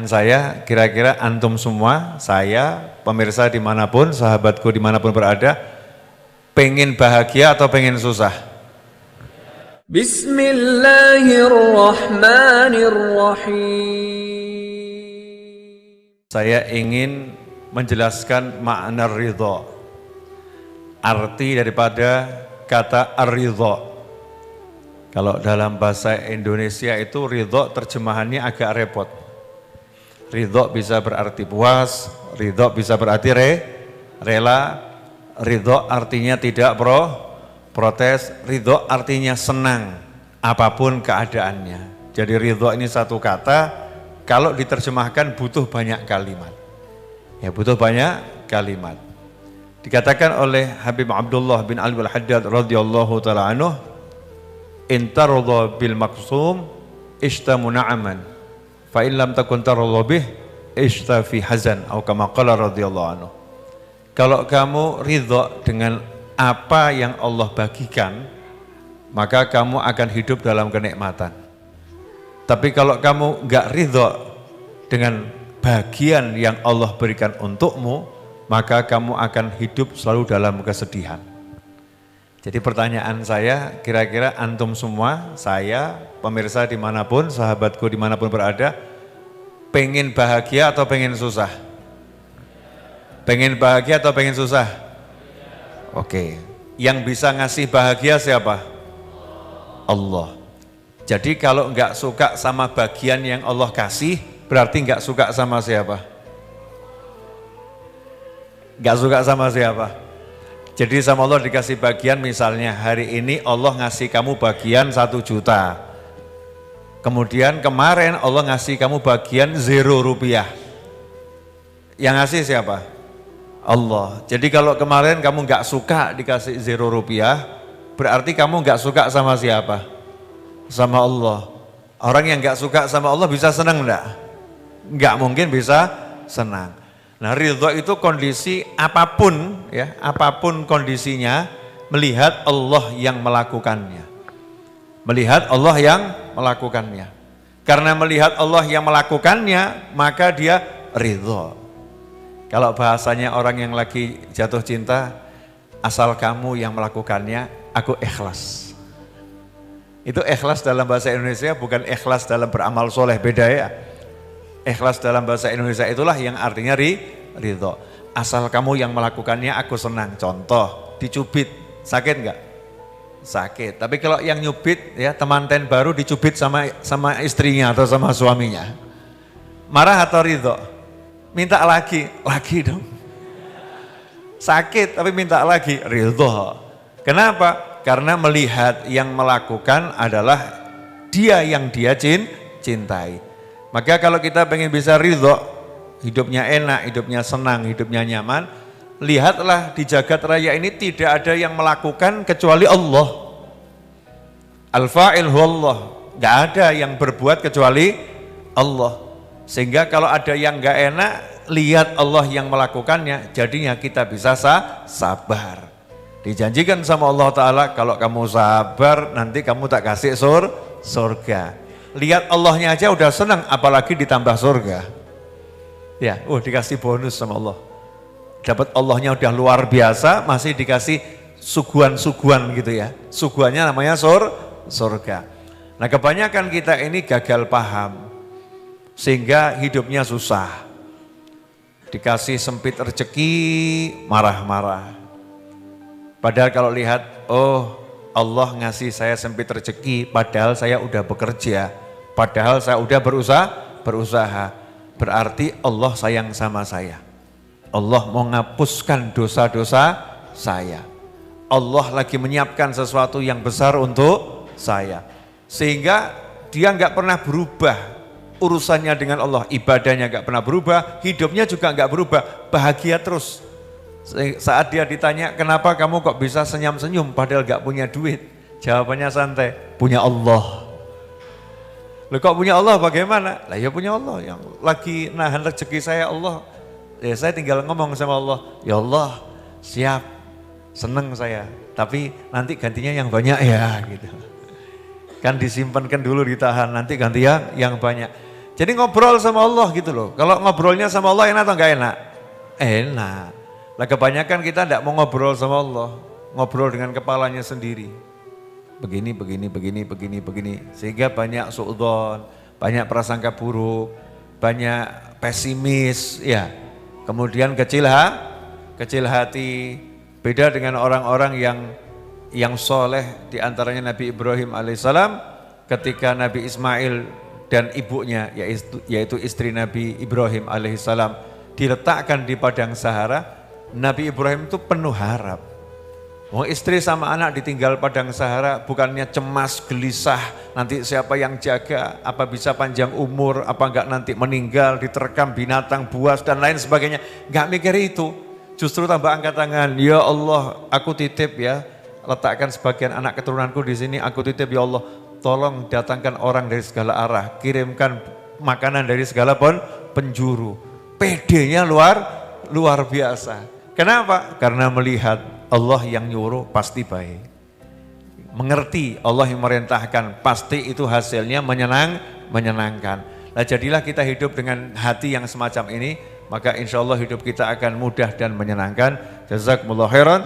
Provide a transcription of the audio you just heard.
Saya kira-kira antum semua, saya, pemirsa dimanapun, sahabatku dimanapun berada, pengen bahagia atau pengen susah? Bismillahirrahmanirrahim. Saya ingin menjelaskan makna ridho, arti daripada kata ar-ridho. Kalau dalam bahasa Indonesia itu ridho terjemahannya agak repot. Ridho bisa berarti puas, ridho bisa berarti rela, ridho artinya tidak protes, ridho artinya senang apapun keadaannya. Jadi ridho ini satu kata, kalau diterjemahkan butuh banyak kalimat. Ya, butuh banyak kalimat. Dikatakan oleh Habib Abdullah bin Ali al-Haddad radhiyallahu taala anhu, "Intaradha bil maqsum ishtamu na'aman. Fa in lam takun taradha bih ishta fi hazan," atau kama qala radhiyallahu anhu. Kalau kamu ridho dengan apa yang Allah bagikan, maka kamu akan hidup dalam kenikmatan. Tapi kalau kamu enggak ridho dengan bagian yang Allah berikan untukmu, maka kamu akan hidup selalu dalam kesedihan. Jadi pertanyaan saya, kira-kira antum semua, saya, pemirsa dimanapun, sahabatku dimanapun berada, pengen bahagia atau pengen susah? Pengen bahagia atau pengen susah? Oke, yang bisa ngasih bahagia siapa? Allah. Jadi kalau enggak suka sama bagian yang Allah kasih, berarti enggak suka sama siapa? Enggak suka sama siapa? Jadi sama Allah dikasih bagian, misalnya hari ini Allah ngasih kamu bagian 1 juta. Kemudian kemarin Allah ngasih kamu bagian 0 rupiah. Yang ngasih siapa? Allah. Jadi kalau kemarin kamu nggak suka dikasih 0 rupiah, berarti kamu nggak suka sama siapa? Sama Allah. Orang yang nggak suka sama Allah bisa senang enggak? Nggak mungkin bisa senang. Nah, ridho itu kondisi apapun, ya, apapun kondisinya, melihat Allah yang melakukannya. Melihat Allah yang melakukannya. Karena melihat Allah yang melakukannya, maka dia ridho. Kalau bahasanya orang yang lagi jatuh cinta, asal kamu yang melakukannya, aku ikhlas. Itu ikhlas dalam bahasa Indonesia, bukan ikhlas dalam beramal soleh, beda ya. Ikhlas dalam bahasa Indonesia itulah yang artinya ridho. Asal kamu yang melakukannya, aku senang. Contoh, dicubit, sakit enggak? Sakit. Tapi kalau yang nyubit, ya temanten baru dicubit sama istrinya atau sama suaminya, marah atau ridho? Minta lagi dong. Sakit tapi minta lagi, ridho. Kenapa? Karena melihat yang melakukan adalah dia yang dia cintai. Maka kalau kita pengen bisa ridho, hidupnya enak, hidupnya senang, hidupnya nyaman, lihatlah di jagat raya ini tidak ada yang melakukan kecuali Allah. Al-fa'il huwallah, gak ada yang berbuat kecuali Allah. Sehingga kalau ada yang gak enak, lihat Allah yang melakukannya, jadinya kita bisa sabar. Dijanjikan sama Allah Ta'ala, kalau kamu sabar, nanti kamu tak kasih surga. Lihat Allahnya aja udah senang, apalagi ditambah surga. Ya, dikasih bonus sama Allah. Dapat Allahnya udah luar biasa, masih dikasih suguhan-suguhan gitu ya. Suguhannya namanya surga. Nah, kebanyakan kita ini gagal paham, sehingga hidupnya susah. Dikasih sempit rezeki, marah-marah. Padahal kalau lihat, Allah ngasih saya sempit rezeki, padahal saya udah bekerja, padahal saya udah berusaha. Berarti Allah sayang sama saya. Allah mau ngapuskan dosa-dosa saya. Allah lagi menyiapkan sesuatu yang besar untuk saya. Sehingga dia nggak pernah berubah urusannya dengan Allah, ibadahnya nggak pernah berubah, hidupnya juga nggak berubah, bahagia terus. Saat dia ditanya, kenapa kamu kok bisa senyum-senyum padahal gak punya duit? Jawabannya santai, punya Allah. Loh, kok punya Allah bagaimana? Lah ya punya Allah, yang lagi nahan rezeki saya Allah. Ya saya tinggal ngomong sama Allah, ya Allah siap, seneng saya, tapi nanti gantinya yang banyak ya gitu. Kan disimpankan dulu, ditahan, nanti ganti yang banyak. Jadi ngobrol sama Allah gitu loh. Kalau ngobrolnya sama Allah enak atau enggak enak? Enak. Lah kebanyakan kita enggak mau ngobrol sama Allah. Ngobrol dengan kepalanya sendiri. Begini. Sehingga banyak suudzon, banyak prasangka buruk, banyak pesimis, ya. Kemudian kecil hati. Beda dengan orang-orang yang soleh, diantaranya Nabi Ibrahim alaihissalam, ketika Nabi Ismail dan ibunya, yaitu istri Nabi Ibrahim alaihissalam, diletakkan di padang Sahara, Nabi Ibrahim itu penuh harap. Mau istri sama anak ditinggal padang Sahara, bukannya cemas, gelisah, nanti siapa yang jaga, apa bisa panjang umur, apa enggak nanti meninggal, diterkam binatang, buas dan lain sebagainya. Enggak mikir itu, justru tambah angkat tangan, ya Allah, aku titip ya, letakkan sebagian anak keturunanku di sini, aku titip ya Allah, tolong datangkan orang dari segala arah, kirimkan makanan dari segala penjuru. PD-nya luar biasa. Kenapa? Karena melihat Allah yang nyuruh pasti baik. Mengerti Allah yang merintahkan, pasti itu hasilnya menyenangkan. Nah jadilah kita hidup dengan hati yang semacam ini, maka insya Allah hidup kita akan mudah dan menyenangkan. Jazakumullah khairan.